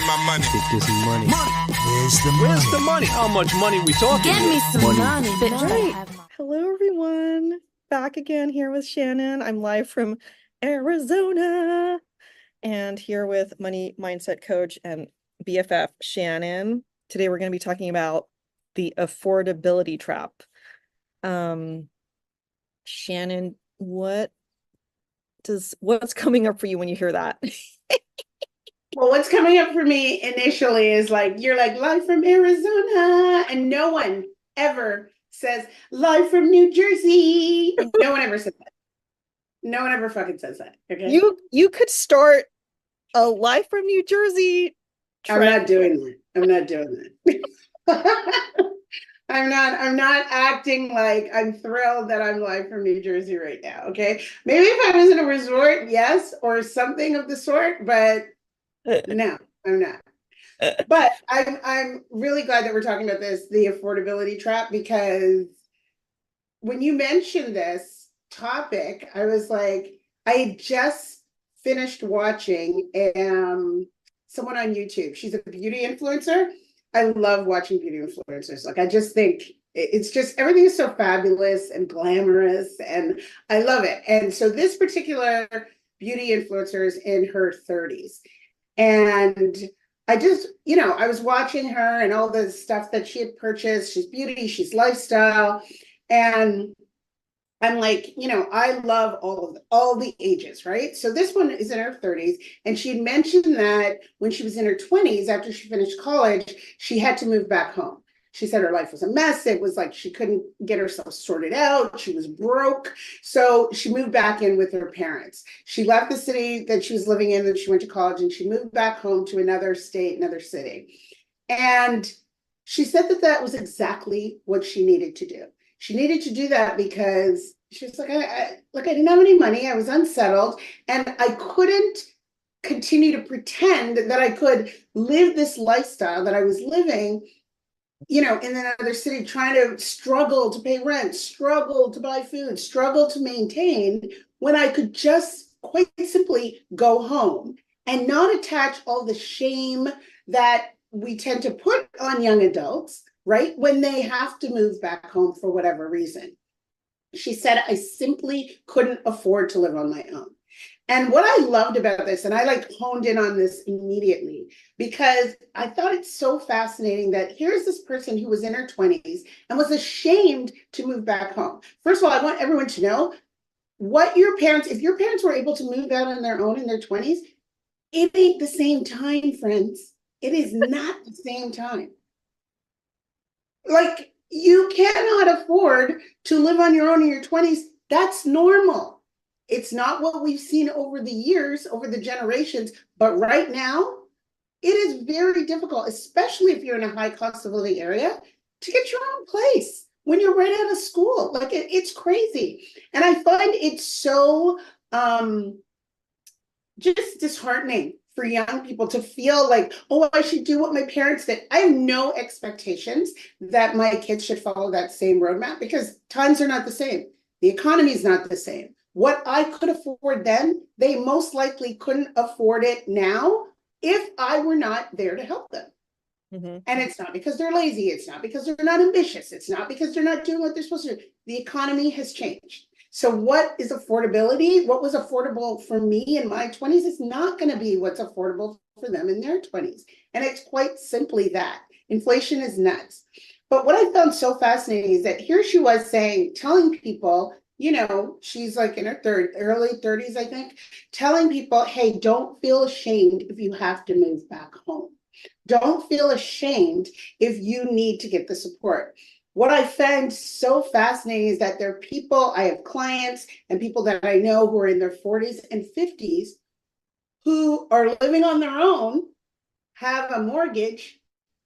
my money? Get this money. Where's the money? How much money we talking? Get me some money. Right. Hello, everyone. Back again here with Shannon. I'm live from Arizona and here with money mindset coach and BFF Shannon. Today we're going to be talking about the affordability trap. Shannon, what's coming up for you when you hear that? Well, what's coming up for me initially is like, you're like, live from Arizona. And no one ever says, live from New Jersey. No one ever says that. No one ever fucking says that. Okay. You could start a live from New Jersey I'm not doing that. I'm not doing that. I'm not acting like I'm thrilled that I'm live from New Jersey right now. Okay. Maybe if I was in a resort, yes, or something of the sort, but no, I'm not. But I'm really glad that we're talking about this, the affordability trap, because when you mentioned this topic, I was like, I had just finished watching someone on YouTube. She's a beauty influencer. I love watching beauty influencers. Like, I just think it's just, everything is so fabulous and glamorous, and I love it. And so this particular beauty influencer is in her 30s. And I just, I was watching her and all the stuff that she had purchased. She's beauty, she's lifestyle. And I'm like, I love all the ages, right? So this one is in her 30s. And she had mentioned that when she was in her 20s, after she finished college, she had to move back home. She said her life was a mess. It was like she couldn't get herself sorted out. She was broke. So she moved back in with her parents. She left the city that she was living in, that she went to college, and she moved back home to another state, another city. And she said that that was exactly what she needed to do. She needed to do that because she was like, I didn't have any money. I was unsettled, and I couldn't continue to pretend that I could live this lifestyle that I was living, in another city, trying to struggle to pay rent, struggle to buy food, struggle to maintain, when I could just quite simply go home and not attach all the shame that we tend to put on young adults, right, when they have to move back home for whatever reason. She said, I simply couldn't afford to live on my own. And what I loved about this, and I honed in on this immediately, because I thought it's so fascinating that here's this person who was in her 20s and was ashamed to move back home. First of all, I want everyone to know if your parents were able to move out on their own in their 20s, it ain't the same time, friends. It is not the same time. Like, you cannot afford to live on your own in your 20s. That's normal. It's not what we've seen over the years, over the generations, but right now, it is very difficult, especially if you're in a high cost of living area, to get your own place when you're right out of school. Like, it's crazy. And I find it so just disheartening for young people to feel like, oh, I should do what my parents did. I have no expectations that my kids should follow that same roadmap, because times are not the same. The economy is not the same. What I could afford then, they most likely couldn't afford it now if I were not there to help them. Mm-hmm. And it's not because they're lazy. It's not because they're not ambitious. It's not because they're not doing what they're supposed to do. The economy has changed. So what is affordability? What was affordable for me in my 20s is not going to be what's affordable for them in their 20s. And it's quite simply that. Inflation is nuts. But what I found so fascinating is that here she was telling people, she's like in her early 30s, I think, telling people, hey, don't feel ashamed if you have to move back home. Don't feel ashamed if you need to get the support. What I found so fascinating is that there are people, I have clients and people that I know who are in their 40s and 50s who are living on their own, have a mortgage,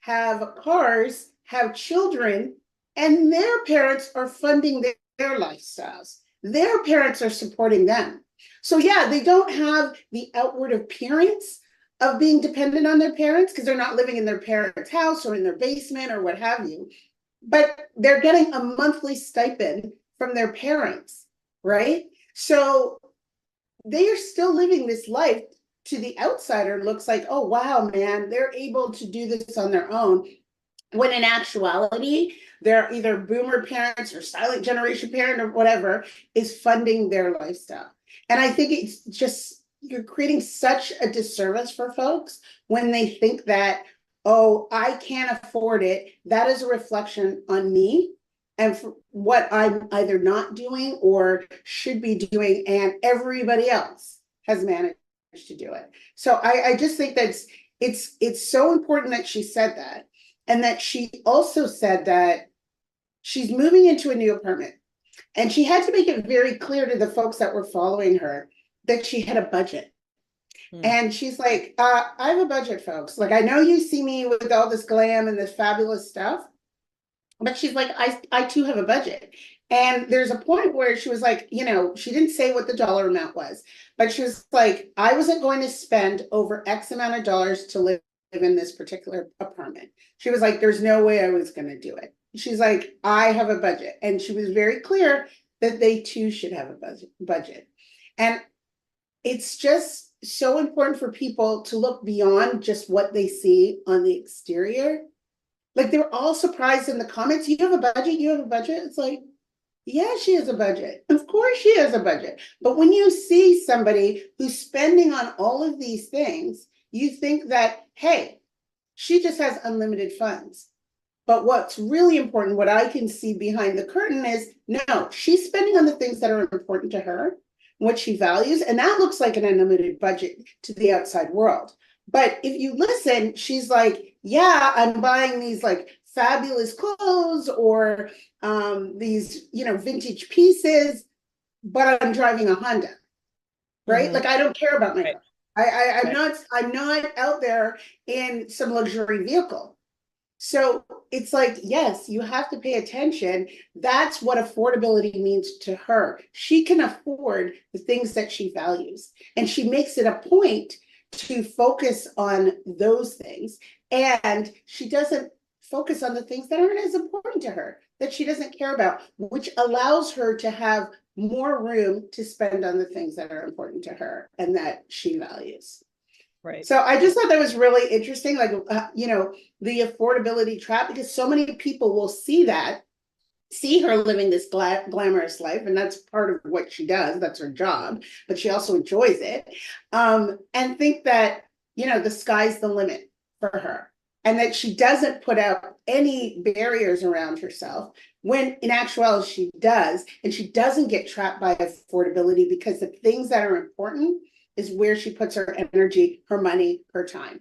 have cars, have children, and their parents are funding their lifestyles. Their parents are supporting them. So yeah, they don't have the outward appearance of being dependent on their parents because they're not living in their parents' house or in their basement or what have you. But they're getting a monthly stipend from their parents, right? So they are still living this life to the outsider looks like, oh, wow, man, they're able to do this on their own. When in actuality, they're either boomer parents or silent generation parent or whatever is funding their lifestyle. And I think it's just, you're creating such a disservice for folks when they think that, oh, I can't afford it. That is a reflection on me and for what I'm either not doing or should be doing, and everybody else has managed to do it. So I just think that's it's so important that she said that. And that she also said that she's moving into a new apartment. And she had to make it very clear to the folks that were following her that she had a budget. And she's like, I have a budget, folks. Like, I know you see me with all this glam and this fabulous stuff, but she's like, I too have a budget. And there's a point where she was like, you know, she didn't say what the dollar amount was, but she was like, I wasn't going to spend over X amount of dollars to live in this particular apartment. She was like, there's no way I was going to do it. She's like, I have a budget. And she was very clear that they too should have a budget. And it's just so important for people to look beyond just what they see on the exterior. Like, they were all surprised in the comments. You have a budget? You have a budget? It's like, yeah, she has a budget. Of course she has a budget. But when you see somebody who's spending on all of these things, you think that, hey, she just has unlimited funds. But what's really important, what I can see behind the curtain is, no, she's spending on the things that are important to her, what she values, and that looks like an unlimited budget to the outside world. But if you listen, she's like, yeah, I'm buying these like fabulous clothes or these, you know, vintage pieces, but I'm driving a Honda, right? Like, I don't care about my car. I'm not out there in some luxury vehicle. So it's like, yes, you have to pay attention. That's what affordability means to her. She can afford the things that she values, and she makes it a point to focus on those things. And she doesn't focus on the things that aren't as important to her, that she doesn't care about, which allows her to have more room to spend on the things that are important to her and that she values. Right. So I just thought that was really interesting, like, you know, the affordability trap, because so many people will see her living this glamorous life, and that's part of what she does. That's her job, but she also enjoys it, and think that, you know, the sky's the limit for her, and that she doesn't put out any barriers around herself, when in actuality she does, and she doesn't get trapped by affordability, because the things that are important is where she puts her energy, her money, her time.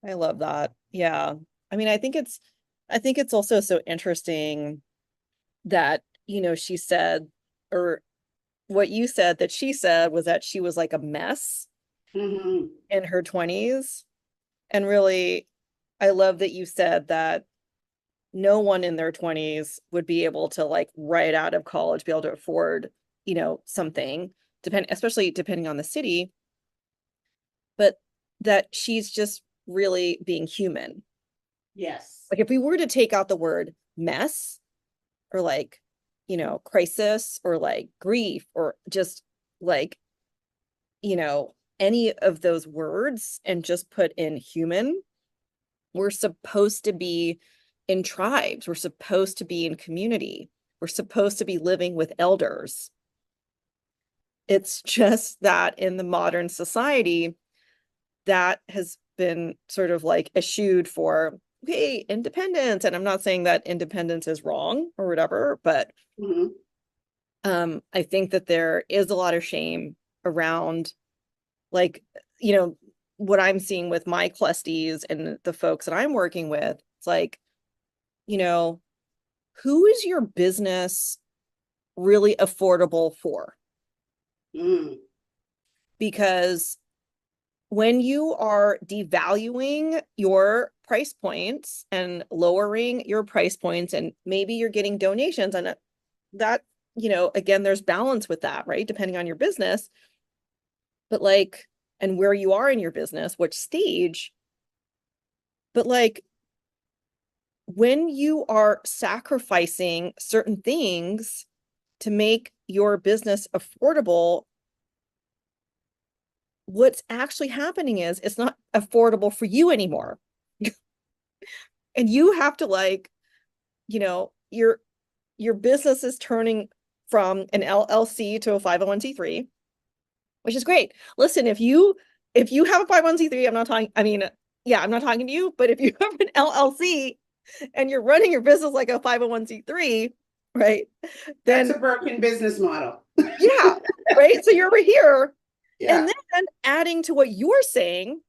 I love that. Yeah. I mean, I think it's also so interesting that, you know, she said, or what you said that she said was that she was like a mess in her 20s. And really, I love that you said that no one in their 20s would be able to, like, right out of college, be able to afford, you know, something, especially depending on the city, but that she's just really being human. Yes. Like, if we were to take out the word mess or, like, you know, crisis or like grief or just like, you know, any of those words and just put in human, we're supposed to be in tribes. We're supposed to be in community. We're supposed to be living with elders. It's just that in the modern society, that has been sort of like eschewed for, okay, independence. And I'm not saying that independence is wrong or whatever, but I think that there is a lot of shame around, like, you know, what I'm seeing with my clusties and the folks that I'm working with. It's like, you know, who is your business really affordable for? Because when you are devaluing your price points and lowering your price points, and maybe you're getting donations, and that, you know, again, there's balance with that, right? Depending on your business, but like, and where you are in your business, which stage, but like, when you are sacrificing certain things to make your business affordable, what's actually happening is it's not affordable for you anymore. And you have to like, you know, your business is turning from an LLC to a 501c3, which is great. Listen, if you have a 501c3, I'm not talking, I mean, yeah, I'm not talking to you, but if you have an LLC and you're running your business like a 501c3, right? Then That's a broken business model. yeah, right? So you're over here. Yeah. And then adding to what you're saying,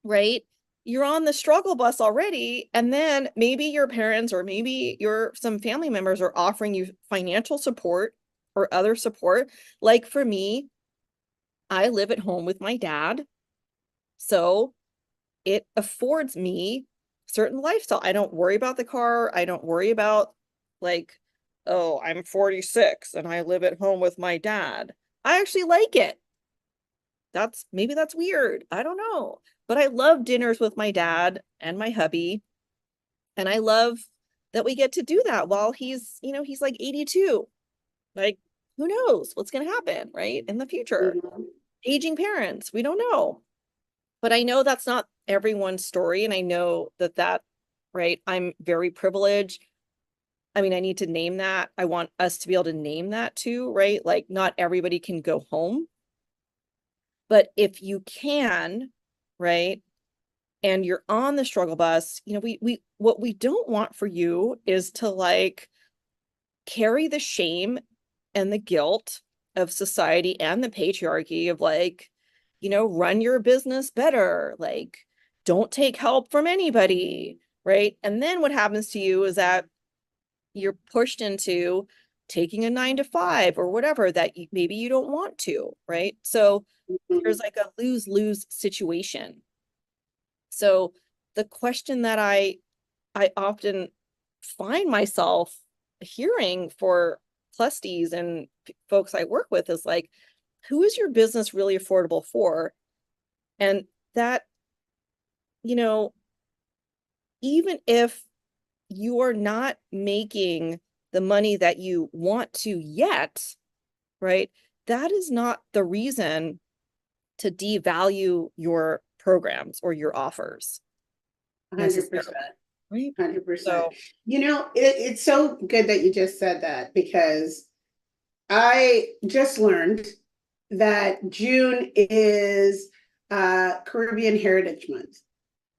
right? You're on the struggle bus already. And then maybe your parents or maybe some family members are offering you financial support or other support. Like for me, I live at home with my dad. So it affords me certain lifestyle. I don't worry about the car. I don't worry about like, oh, I'm 46 and I live at home with my dad. I actually like it. Maybe that's weird. I don't know. But I love dinners with my dad and my hubby. And I love that we get to do that while he's like 82. Like, who knows what's going to happen, right? In the future. Mhm. Aging parents, we don't know. But I know that's not everyone's story. And I know that, right? I'm very privileged. I mean, I need to name that. I want us to be able to name that too, right? Like, not everybody can go home. But if you can, right? And you're on the struggle bus, we what we don't want for you is to like carry the shame and the guilt of society and the patriarchy of like, run your business better, like don't take help from anybody, right? And then what happens to you is that you're pushed into taking a 9 to 5 or whatever that maybe you don't want to, right? So there's like a lose-lose situation. So the question that I often find myself hearing for plusties and folks I work with is like, who is your business really affordable for? And that, even if you are not making the money that you want to yet, right? That is not the reason to devalue your programs or your offers. 100%. Right? 100%. So, It's so good that you just said that, because I just learned that June is Caribbean Heritage Month.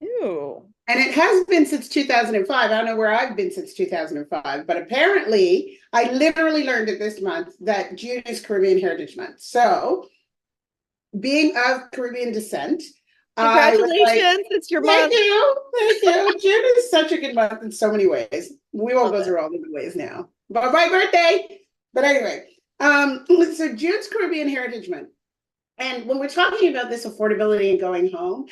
ew. And it has been since 2005. I don't know where I've been since 2005, but apparently I literally learned it this month that June is Caribbean Heritage Month. So, being of Caribbean descent, I was like, Congratulations, it's your thank month. you, thank you. June is such a good month in so many ways. We won't Love go it. through all the ways now. But my birthday. But anyway, so June's Caribbean Heritage Month. And when we're talking about this affordability and going home,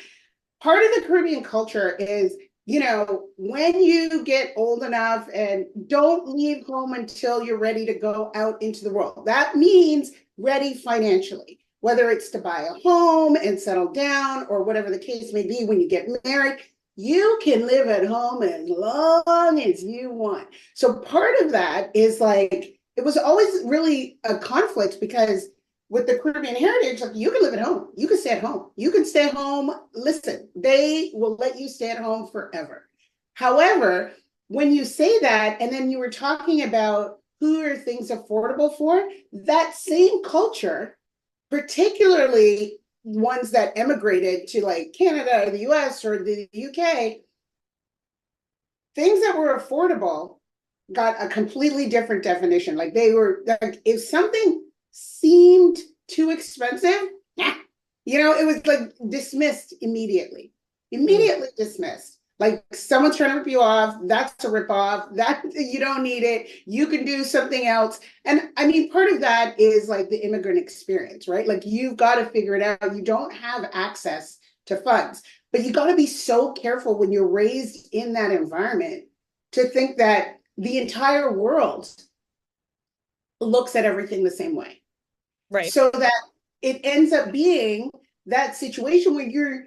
part of the Caribbean culture is, when you get old enough and don't leave home until you're ready to go out into the world. That means ready financially, whether it's to buy a home and settle down or whatever the case may be when you get married. You can live at home as long as you want. So part of that is like, it was always really a conflict, because with the Caribbean heritage, like, you can live at home, you can stay at home, you can stay home. Listen, they will let you stay at home forever. However, when you say that, and then you were talking about who are things affordable for, that same culture, particularly ones that emigrated to like Canada or the US or the UK, things that were affordable got a completely different definition. Like, they were like, if something seemed too expensive, it was like dismissed immediately. Immediately dismissed. Like, someone's trying to rip you off. That's a rip off. That, you don't need it. You can do something else. And I mean, part of that is like the immigrant experience, right? Like, you've got to figure it out. You don't have access to funds, but you got to be so careful when you're raised in that environment to think that the entire world looks at everything the same way. Right. So that it ends up being that situation where you're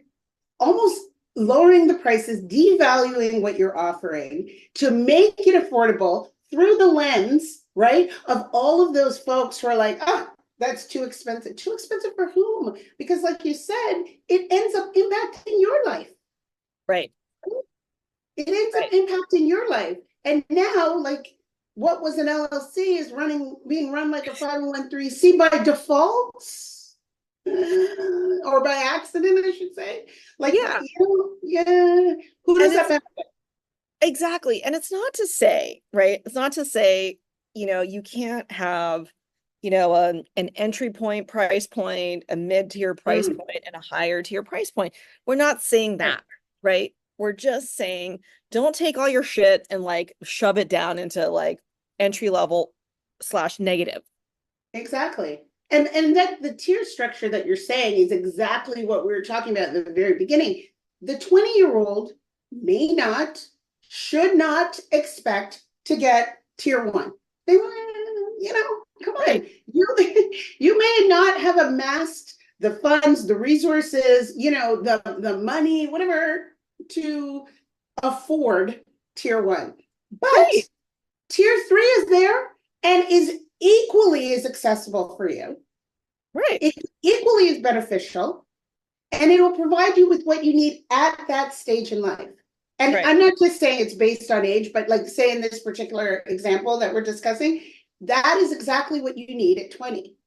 almost lowering the prices, devaluing what you're offering to make it affordable through the lens, right, of all of those folks who are like, oh, that's too expensive. Too expensive for whom? Because like you said, it ends up impacting your life. Right. It ends up impacting your life. And now, like, what was an LLC is being run like a 501(c)(3) by default or by accident, I should say. Like, Yeah. yeah. Who does that benefit? Exactly. And it's not to say, right? It's not to say, you can't have, an entry point price point, a mid-tier price point, and a higher tier price point. We're not saying that, right? We're just saying don't take all your shit and like shove it down into like entry level / negative. Exactly. And that the tier structure that you're saying is exactly what we were talking about at the very beginning. The 20-year-old may not, should not expect to get tier 1. They, come on. You may not have amassed the funds, the resources, the money, whatever, to afford tier 1. But tier 3 is there and is equally as accessible for you. Right. It's equally as beneficial, and it will provide you with what you need at that stage in life. And I'm not just saying it's based on age, but like say in this particular example that we're discussing, that is exactly what you need at 20.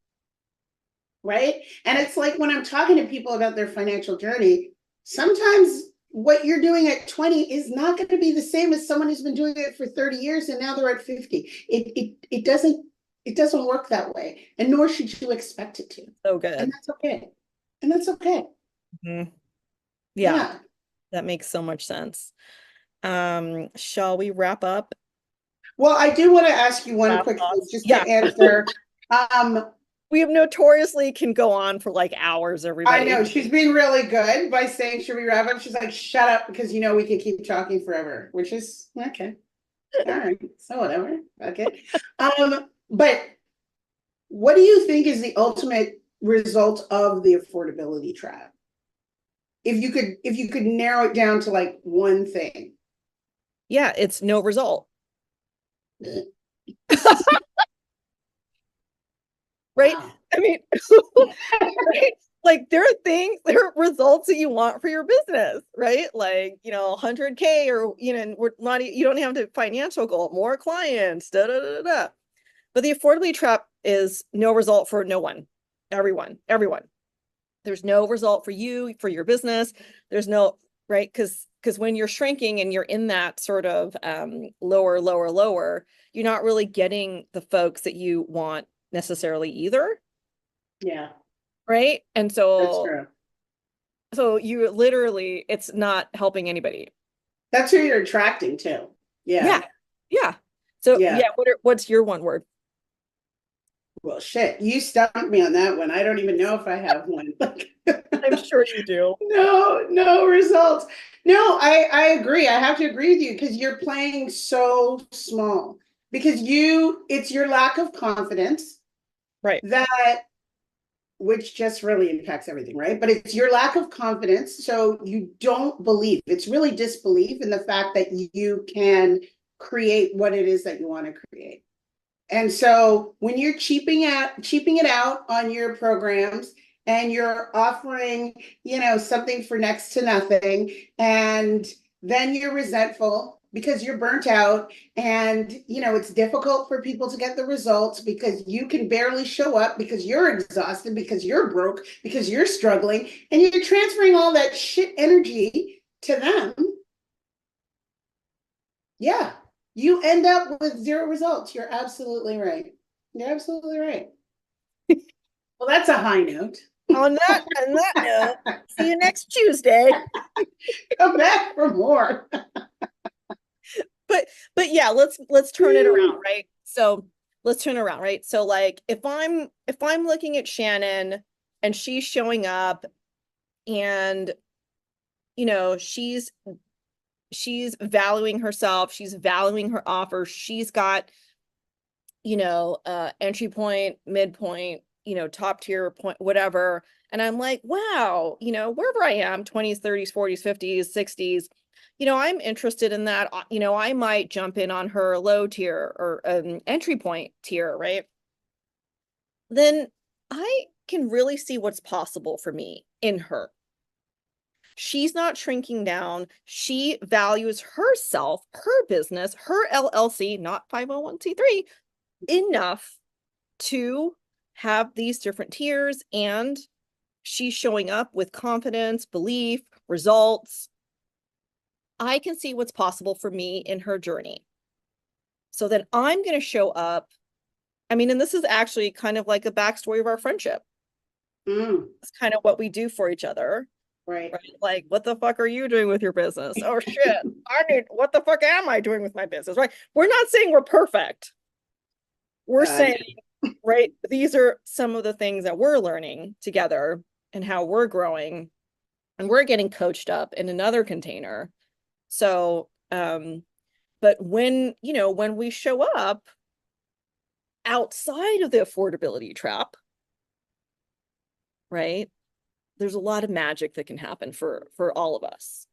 Right? And it's like when I'm talking to people about their financial journey, sometimes what you're doing at 20 is not going to be the same as someone who's been doing it for 30 years and now they're at 50. It doesn't work that way, and nor should you expect it to. So good. And that's okay. And that's okay. Mm-hmm. Yeah. That makes so much sense. Shall we wrap up? Well, I do want to ask you one quick thing just to answer. We have notoriously can go on for like hours, everybody. I know she's being really good by saying, should we wrap up? She's like, shut up, because we can keep talking forever, which is okay. All right. So whatever. Okay. But what do you think is the ultimate result of the affordability trap? If you could narrow it down to like one thing. Yeah, it's no result. Right? Wow. I mean, right? Like there are results that you want for your business, right? Like, 100K or, we're not, you don't have the financial goal, more clients, da, da, da, da. But the affordability trap is no result for no one, everyone. There's no result for you, for your business. There's no, right? Because when you're shrinking and you're in that sort of lower, you're not really getting the folks that you want necessarily either. Yeah. Right. And so that's true. So you literally, it's not helping anybody. That's who you're attracting to. Yeah. So what's your one word? Well, shit, you stumped me on that one. I don't even know if I have one. I'm sure you do. No results. No, I agree. I have to agree with you because you're playing so small. Because it's your lack of confidence. Right. Which just really impacts everything, right? But it's your lack of confidence. So you don't believe. It's really disbelief in the fact that you can create what it is that you want to create. And so when you're cheaping it out on your programs and you're offering, something for next to nothing, and then you're resentful because you're burnt out and, it's difficult for people to get the results because you can barely show up because you're exhausted, because you're broke, because you're struggling, and you're transferring all that shit energy to them. Yeah. You end up with 0 results. You're absolutely right. Well, that's a high note. On that note, see you next Tuesday. Come back for more. But yeah, let's turn it around, right? So let's turn it around, right? So like if I'm looking at Shannon and she's showing up and she's valuing herself, she's valuing her offer, she's got entry point, midpoint, top tier point, whatever. And I'm like, wow, wherever I am, 20s, 30s, 40s, 50s, 60s, I'm interested in that. I might jump in on her low tier or entry point tier, right? Then I can really see what's possible for me in her. She's not shrinking down. She values herself, her business, her LLC, not 501c3, enough to have these different tiers, and she's showing up with confidence, belief, results. I can see what's possible for me in her journey. So then I'm going to show up. I mean, and this is actually kind of like a backstory of our friendship. It's kind of what we do for each other. Right. Like, what the fuck are you doing with your business? Oh shit. What the fuck am I doing with my business? Right. We're not saying we're perfect. We're saying, right, these are some of the things that we're learning together and how we're growing, and we're getting coached up in another container. So, but when we show up outside of the affordability trap, right, there's a lot of magic that can happen for all of us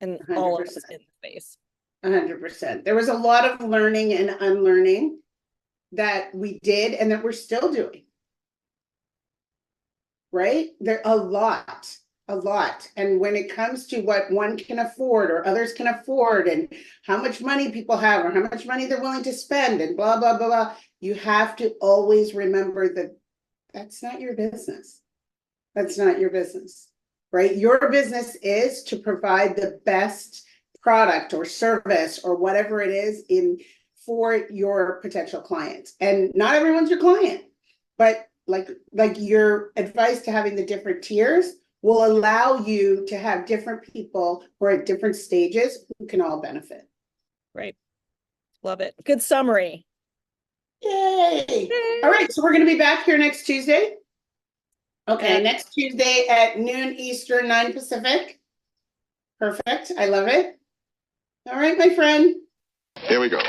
and 100%. all of us in the space. 100%. There was a lot of learning and unlearning that we did and that we're still doing. Right? There a lot. And when it comes to what one can afford or others can afford and how much money people have or how much money they're willing to spend and blah, blah, blah, blah, you have to always remember that that's not your business. That's not your business, right? Your business is to provide the best product or service or whatever it is for your potential clients. And not everyone's your client, but like your advice to having the different tiers will allow you to have different people who are at different stages who can all benefit. Right. Love it. Good summary. Yay. All right. So we're going to be back here next Tuesday. Okay. Next Tuesday at noon Eastern, 9 Pacific. Perfect. I love it. All right, my friend. Here we go.